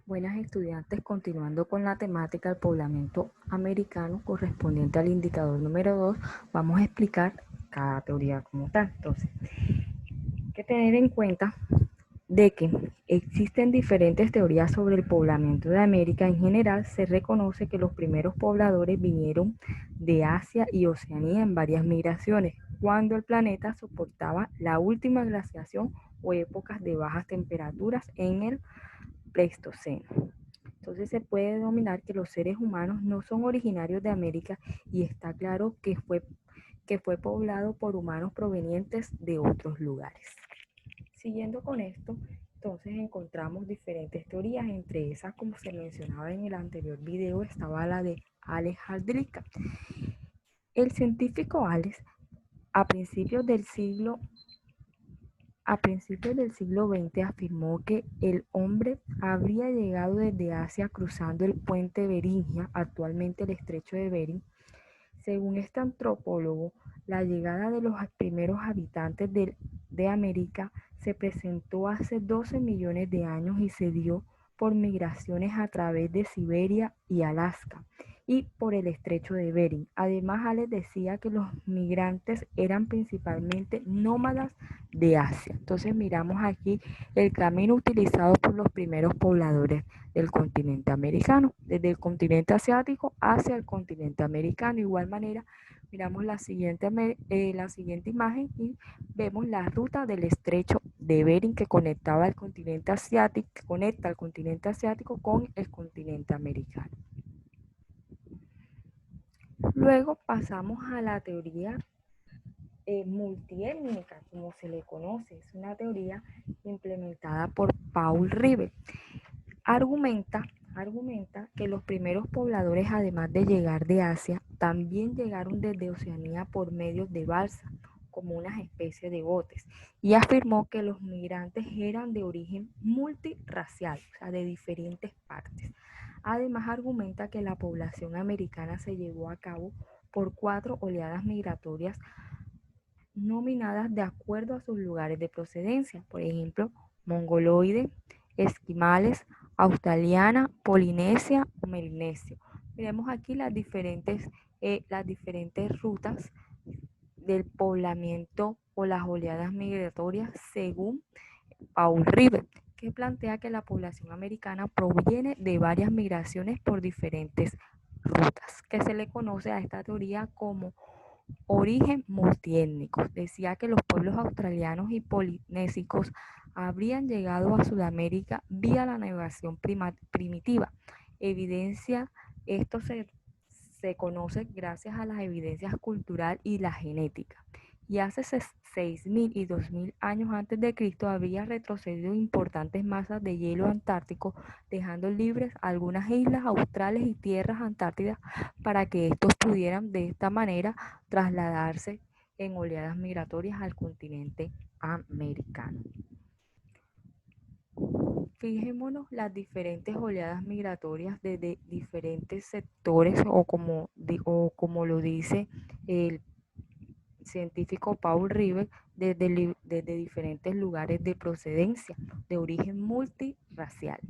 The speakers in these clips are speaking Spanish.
Buenas estudiantes, continuando con la temática del poblamiento americano correspondiente al indicador número 2, vamos a explicar cada teoría como tal. Entonces, hay que tener en cuenta de que existen diferentes teorías sobre el poblamiento de América. En general, se reconoce que los primeros pobladores vinieron de Asia y Oceanía en varias migraciones, cuando el planeta soportaba la última glaciación o épocas de bajas temperaturas en el Pleistoceno. Entonces se puede denominar que los seres humanos no son originarios de América y está claro que fue poblado por humanos provenientes de otros lugares. Siguiendo con esto, entonces encontramos diferentes teorías, entre esas, como se mencionaba en el anterior video, estaba la de Alex Haldrika. El científico Alex, a principios del siglo A principios del siglo XX afirmó que el hombre habría llegado desde Asia cruzando el puente Beringia, actualmente el estrecho de Bering. Según este antropólogo, la llegada de los primeros habitantes de América se presentó hace 12 millones de años y se dio por migraciones a través de Siberia y Alaska y por el estrecho de Bering. Además, Alex decía que los migrantes eran principalmente nómadas de Asia. Entonces miramos aquí el camino utilizado por los primeros pobladores del continente americano, desde el continente asiático hacia el continente americano. De igual manera, miramos la siguiente imagen y vemos la ruta del estrecho de Bering que conectaba al continente asiático, que conecta al continente asiático con el continente americano. Luego pasamos a la teoría multiétnica, como se le conoce. Es una teoría implementada por Paul Rivet. Argumenta que los primeros pobladores, además de llegar de Asia, también llegaron desde Oceanía por medio de balsas, como unas especies de botes, y afirmó que los migrantes eran de origen multirracial, o sea, de diferentes partes. Además, argumenta que la población americana se llevó a cabo por 4 oleadas migratorias nominadas de acuerdo a sus lugares de procedencia, por ejemplo, mongoloide, esquimales, australiana, polinesia o melinesio. Miremos aquí las diferentes rutas del poblamiento o las oleadas migratorias según Paul Rivet, que plantea que la población americana proviene de varias migraciones por diferentes rutas, que se le conoce a esta teoría como origen multiétnico. Decía que los pueblos australianos y polinésicos habrían llegado a Sudamérica vía la navegación primitiva. Evidencia, esto se conoce gracias a las evidencias cultural y la genética. Y hace 6.000 y 2.000 años antes de Cristo había retrocedido importantes masas de hielo antártico, dejando libres algunas islas australes y tierras antártidas para que estos pudieran de esta manera trasladarse en oleadas migratorias al continente americano. Fijémonos las diferentes oleadas migratorias desde diferentes sectores o como lo dice el científico Paul Rivet, desde diferentes lugares de procedencia, de origen multirracial.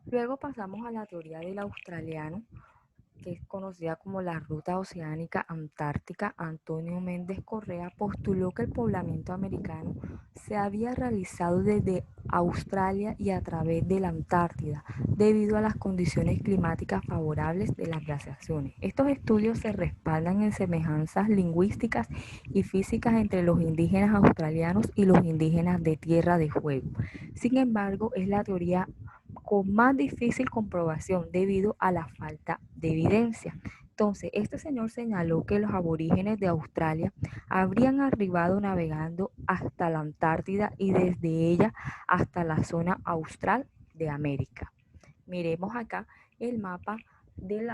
Luego pasamos a la teoría del australiano, que es conocida como la Ruta Oceánica Antártica. Antonio Méndez Correa postuló que el poblamiento americano se había realizado desde Australia y a través de la Antártida, debido a las condiciones climáticas favorables de las glaciaciones. Estos estudios se respaldan en semejanzas lingüísticas y físicas entre los indígenas australianos y los indígenas de Tierra de Fuego. Sin embargo, es la teoría con más difícil comprobación debido a la falta de evidencia. Entonces, este señor señaló que los aborígenes de Australia habrían arribado navegando hasta la Antártida y desde ella hasta la zona austral de América. Miremos acá el mapa del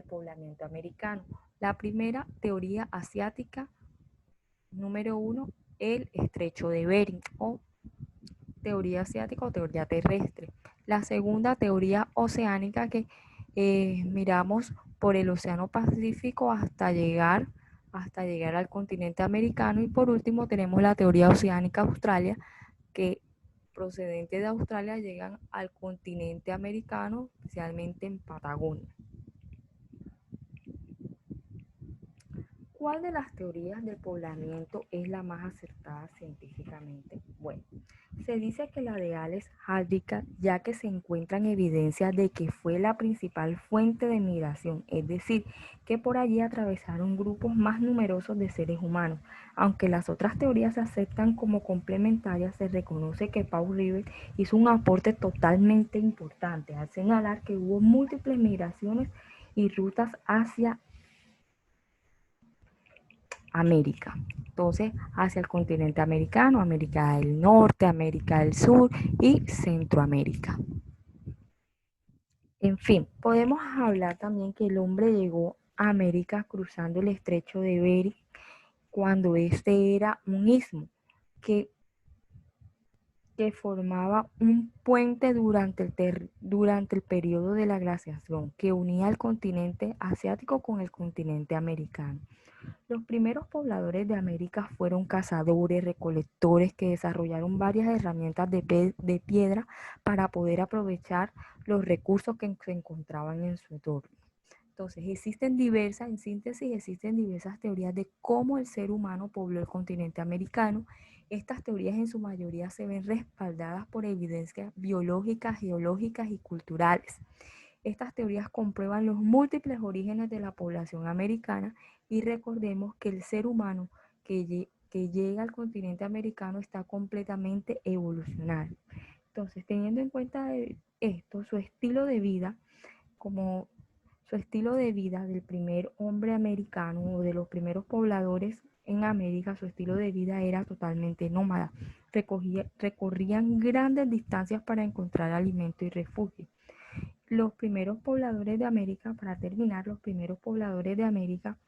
poblamiento americano. La primera teoría asiática, número 1, el estrecho de Bering o teoría asiática o teoría terrestre. La segunda, teoría oceánica, que miramos por el Océano Pacífico hasta llegar al continente americano. Y por último tenemos la teoría oceánica Australia, que procedentes de Australia llegan al continente americano, especialmente en Patagonia. ¿Cuál de las teorías del poblamiento es la más acertada científicamente? Bueno, se dice que la de Alex Hadwick, ya que se encuentran evidencias de que fue la principal fuente de migración, es decir, que por allí atravesaron grupos más numerosos de seres humanos. Aunque las otras teorías se aceptan como complementarias, se reconoce que Paul Rivet hizo un aporte totalmente importante al señalar que hubo múltiples migraciones y rutas hacia América. Entonces, hacia el continente americano, América del Norte, América del Sur y Centroamérica. En fin, podemos hablar también que el hombre llegó a América cruzando el estrecho de Bering cuando este era un istmo que formaba un puente durante el periodo de la glaciación que unía el continente asiático con el continente americano. Los primeros pobladores de América fueron cazadores, recolectores que desarrollaron varias herramientas de piedra para poder aprovechar los recursos que se encontraban en su entorno. Entonces, en síntesis, existen diversas teorías de cómo el ser humano pobló el continente americano. Estas teorías en su mayoría se ven respaldadas por evidencias biológicas, geológicas y culturales. Estas teorías comprueban los múltiples orígenes de la población americana y recordemos que el ser humano que llega al continente americano está completamente evolucionado. Entonces, teniendo en cuenta esto, su estilo de vida del primer hombre americano o de los primeros pobladores en América, su estilo de vida era totalmente nómada. Recorrían grandes distancias para encontrar alimento y refugio. Los primeros pobladores de América, para terminar, los primeros pobladores de América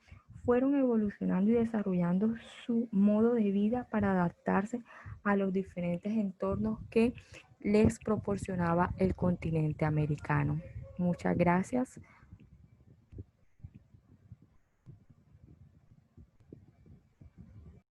fueron evolucionando y desarrollando su modo de vida para adaptarse a los diferentes entornos que les proporcionaba el continente americano. Muchas gracias.